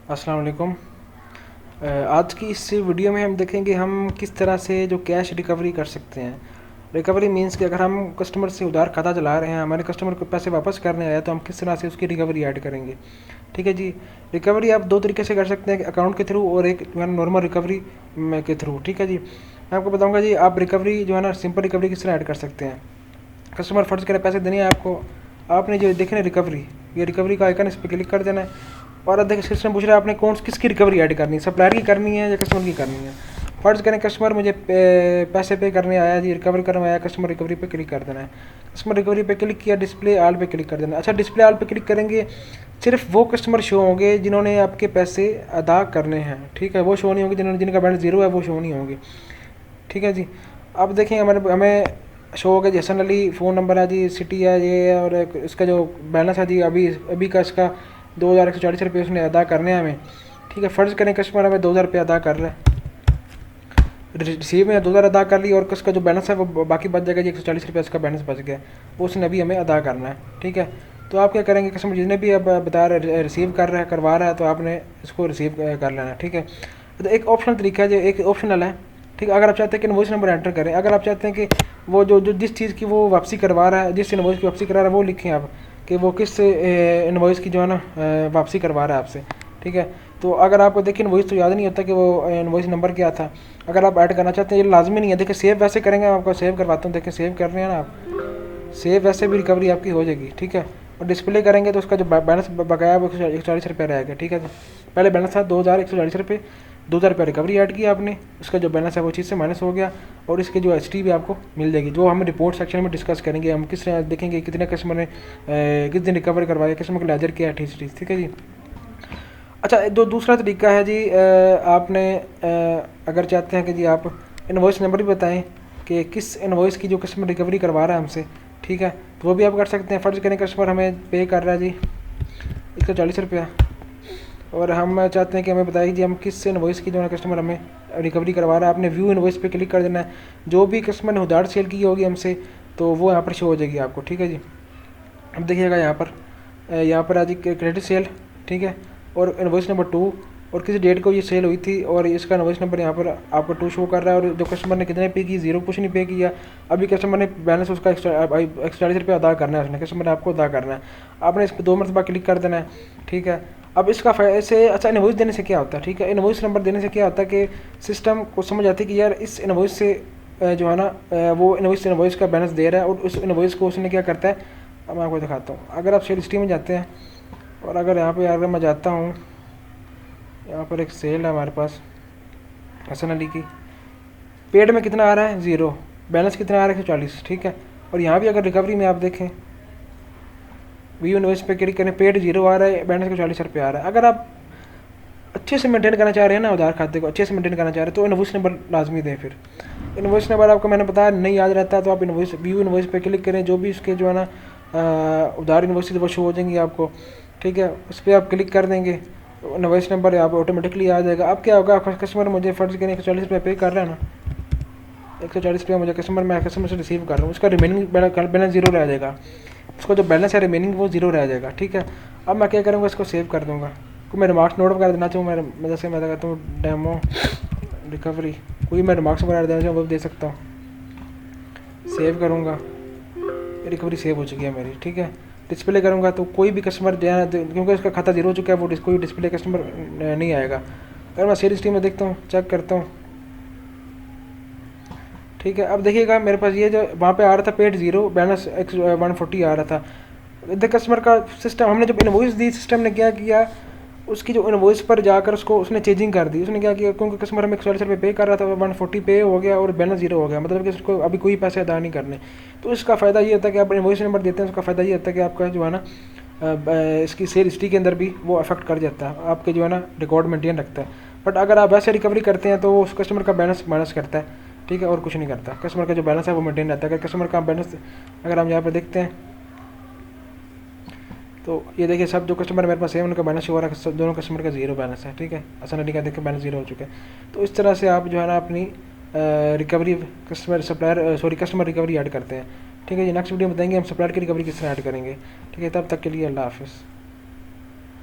अस्सलाम वालेकुम। आज की इस वीडियो में हम देखेंगे हम किस तरह से जो कैश रिकवरी कर सकते हैं। रिकवरी मींस कि अगर हम कस्टमर से उधार खाता चला रहे हैं, हमारे कस्टमर को पैसे वापस करने आया तो हम किस तरह से उसकी रिकवरी ऐड करेंगे। ठीक है जी। रिकवरी आप दो तरीके से कर सकते हैं, अकाउंट के थ्रू और एक नॉर्मल रिकवरी के थ्रू। ठीक है जी। मैं आपको बताऊँगा जी, आप रिकवरी जो है ना, सिंपल रिकवरी किस तरह ऐड कर सकते हैं। कस्टमर फर्ज करे पैसे देने हैं आपको, आपने जो देखना है रिकवरी, ये रिकवरी का आइकन, इस पर क्लिक कर देना है। और अब देखिए सिस्टम पूछ रहा है आपने कौन किसकी रिकवरी ऐड करनी है, सप्लायर की करनी है या कस्टमर की करनी है। फर्ज करें कस्टमर मुझे पैसे पे करने आया जी, रिकवर करने आया, कस्टमर रिकवरी पे क्लिक कर देना है। कस्टमर रिकवरी पे क्लिक किया, डिस्प्ले आल पे क्लिक कर देना है। अच्छा, डिस्प्ले आल पे क्लिक करेंगे, सिर्फ वो कस्टमर शो होंगे जिन्होंने आपके पैसे अदा करने हैं। ठीक है, वो शो नहीं होंगे जिन्होंने, जिनका बैलेंस जीरो है, वो शो नहीं होंगे। ठीक है जी। अब देखें हमारे हमें शो हो गया जी, हसन अली फ़ोन नंबर है जी, सिटी है ये, और इसका जो बैलेंस है जी अभी अभी का, इसका 2140 रुपये उसने अदा करने हैं हमें। ठीक है, फ़र्ज़ करें कस्टमर हमें 2000 रुपये अदा कर रहा है, रिसीव में 2000 अदा कर ली, और उसका जो बैलेंस है वो बाकी बच जाएगा जी, 140 रुपये उसका बैलेंस बच गया, वो उसने अभी हमें अदा करना है। ठीक है, तो आप क्या करेंगे, कस्टमर जिसने भी अब बता रहे रिसीव कर रहा है, करवा रहा है, तो आपने इसको रिसीव कर लेना है। ठीक है, तो एक ऑप्शनल तरीका है जो एक ऑप्शनल है। ठीक है, अगर आप चाहते हैं कि इनवॉइस नंबर एंटर करें, अगर आप चाहते हैं कि वो जो जो जिस चीज़ की वो वापसी करवा रहा है, जिस इनवॉइस की वापसी करा रहा है, वो लिखें आप कि वो किस इनवॉइस की जो है ना वापसी करवा रहा है आपसे। ठीक है, तो अगर आपको देखिए इनवॉइस तो याद नहीं होता कि वो इनवॉइस नंबर क्या था, अगर आप ऐड करना चाहते हैं, ये लाजमी नहीं है। देखिए सेव वैसे करेंगे, मैं आपको सेव करवाता हूँ, देखिए सेव कर रहे हैं ना आप, सेव वैसे भी रिकवरी आपकी हो जाएगी। ठीक है, और डिस्प्ले करेंगे तो उसका जो बैलेंस बकाया है वो 140 रुपये रहेगा। ठीक है, पहले बैलेंस था 2140 रुपये, 2000 रुपये रिकवरी ऐड किया आपने, उसका जो बैलेंस है वो चीज़ से माइनस हो गया, और इसकी जो एच भी आपको मिल जाएगी, जो हम रिपोर्ट सेक्शन में डिस्कस करेंगे। हम किस देखेंगे कितने कस्टमर ने किस दिन रिकवर करवाया, कस्टमर का लेजर क्या है, ठीक है जी। अच्छा, दूसरा तरीका है जी, आपने अगर चाहते हैं कि जी आप इनवॉइस नंबर भी बताएं कि किस इनवॉइस की जो कस्टमर रिकवरी करवा रहा है हमसे। ठीक है, तो वो भी आप कर सकते हैं। फ़र्ज़ करें कस्टमर हमें पे कर रहा है जी 140 रुपया, और हम चाहते हैं कि हमें बताइए जी हम किस इनवॉइस की जो है कस्टमर हमें रिकवरी करवा रहा है। आपने व्यू इनवॉइस पे क्लिक कर देना है, जो भी कस्टमर ने उधार सेल की होगी हमसे, तो वो यहाँ पर शो हो जाएगी आपको। ठीक है जी। अब देखिएगा यहाँ पर आज क्रेडिट सेल, ठीक है, और इनवॉइस नंबर 2, और किसी डेट को ये सेल हुई थी, और इसका इनवॉइस नंबर यहाँ पर आपको 2 शो कर रहा है, और जो कस्टमर ने कितने पे की, 0 कुछ नहीं पे किया। अभी कस्टमर ने बैलेंस उसका 140 रुपये अदा करना है, उसने कस्टमर ने आपको अदा करना है, आपने इस पर 2 मरतबा क्लिक कर देना है। ठीक है, अब इसका ऐसे अच्छा इनवॉइस देने से क्या होता है। ठीक है, इनवॉइस नंबर देने से क्या होता है कि सिस्टम को समझ आती है कि यार इस इनवॉइस से जो है ना वो इनवॉइस का बैलेंस दे रहा है, और उस इनवॉइस को उसने क्या करता है। अब मैं आपको दिखाता हूँ, अगर आप सेल हिस्ट्री में जाते हैं, और अगर यहाँ पे अगर मैं जाता हूँ, यहाँ पर एक सेल है हमारे पास हसन अली की, पेड में कितना आ रहा है 0, बैलेंस कितना आ रहा है 140। ठीक है, और यहाँ भी अगर रिकवरी में आप देखें, व्यू इनवॉइस पे क्लिक करें, पेड 0 आ रहा है, बैलेंस 140 रुपये आ रहा है। अगर आप अच्छे से मेंटेन करना चाह रहे हैं ना, उधार खाते को अच्छे से मेंटेन करना चाह रहे हैं, तो इनवॉइस नंबर लाजमी दें। फिर इनवॉइस नंबर आपको मैंने बताया नहीं याद रहता, तो आप इनवॉइस व्यू इनवॉइस पे क्लिक करें, जो भी उसके जो है ना उधार इनवॉइस वो शो हो जाएंगी आपको। ठीक है, उस पर आप क्लिक कर देंगे, इनवॉइस नंबर आप ऑटोमेटिकली आ जाएगा। अब क्या होगा, कस्टमर मुझे फ़र्ज़ करें 140 रुपये पे कर रहा है ना, 140 रुपये मुझे कस्टमर से रिसीव कर रहा हूँ, उसका रिमेनिंग बैलेंस 0 रह जाएगा, उसका जो बैलेंस है रिमेनिंग वो 0 रह जाएगा। ठीक है, अब मैं क्या करूँगा, इसको सेव कर दूँगा। मैं रिमार्क्स नोट कर देना चाहूँ, मैं जैसे मैं कहता हूँ डेमो रिकवरी, कोई मैं रिमार्क्स वगैरह देना चाहूँ वो दे सकता हूँ। सेव करूँगा, रिकवरी सेव हो चुकी है मेरी। ठीक है, डिस्प्ले करूँगा तो कोई भी कस्टमर जो है, क्योंकि उसका खाता 0 हो चुका है, वो कोई डिस्प्ले कस्टमर नहीं आएगा। अगर मैं सेल हिस्ट्री में देखता हूँ, चेक करता हूँ, ठीक है, अब देखिएगा मेरे पास ये जो वहाँ पे आ रहा था पेड 0, बैलेंस 140 आ रहा था। द कस्टमर का सिस्टम, हमने जब इनवॉइस दी, सिस्टम ने क्या किया, उसकी जो इनवॉइस पर जाकर उसको उसने चेंजिंग कर दी। उसने क्या किया, क्योंकि कस्टमर हमें 140 रुपये पे कर रहा था, 140 पे हो गया और बैलेंस 0 हो गया, मतलब कि उसको अभी कोई पैसे अदा नहीं करने। तो इसका फ़ायदा ये होता है कि आप इनवॉइस नंबर देते हैं, उसका फ़ायदा ये होता है कि आपका जो है ना इसकी सेल हिस्ट्री के अंदर भी वो अफेक्ट कर जाता है, आपके जो है ना रिकॉर्ड मेंटेन रखता है। बट अगर आप वैसे रिकवरी करते हैं तो वो उस कस्टमर का बैलेंस माइनस करता है। ठीक है, और कुछ नहीं करता, कस्टमर का जो बैलेंस है वो मेंटेन रहता है। अगर कस्टमर का बैलेंस, अगर हम यहाँ पर देखते हैं तो ये देखिए सब जो कस्टमर मेरे पास है उनका बैलेंस हो रहा है, दोनों कस्टमर का 0 बैलेंस है। ठीक है, हसन अली का देखिए बैलेंस 0 हो चुका है। तो इस तरह से आप जो है ना अपनी रिकवरी कस्टमर रिकवरी ऐड करते हैं। ठीक है जी, नेक्स्ट वीडियो में बताएंगे हम सप्लायर की रिकवरी किस तरह ऐड करेंगे। ठीक है, तब तक के लिए अल्लाह हाफ़िज़।